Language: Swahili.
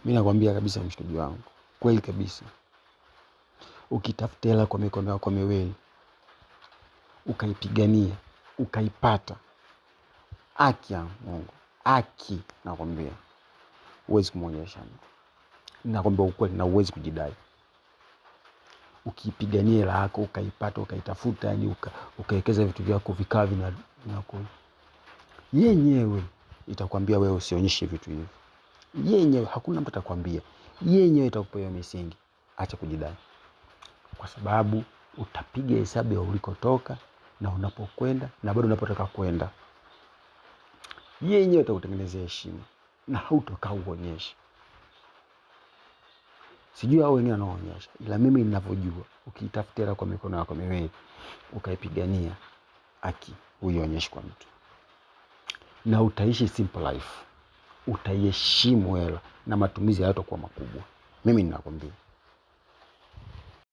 Mimi nakwambia kabisa mshikaji wangu, kweli kabisa. Ukitafuta hela kwa mikono yako miwili, ukaipigania, ukaipata, haki ya Mungu, haki nakwambia, huwezi kumwonyesha mtu. Nakwambia ukweli na huwezi kujidai. Ukipigania hela yako, ukaipata, ukaitafuta, yani ukawekeza vitu vyako vikavi na yenyewe itakwambia wewe usionyeshe vitu hivyo. Yenyewe hakuna mtu atakwambia. Yenyewe itakupa hiyo misingi. Acha kujidai. Kwa sababu utapiga hesabu ya ulikotoka na unapokwenda na bado unapotaka kwenda. Yenyewe itakutengenezea heshima na hautokaa uonyeshe. Sijui hao wengine wanaonyesha, ila mimi ninavyojua, ukitafuta hela kwa mikono yako miwili, ukaipigania, haki huionyeshi kwa mtu. Na utaishi simple life. Utaiheshimu hela na matumizi hayatakuwa makubwa. Mimi ninakwambia.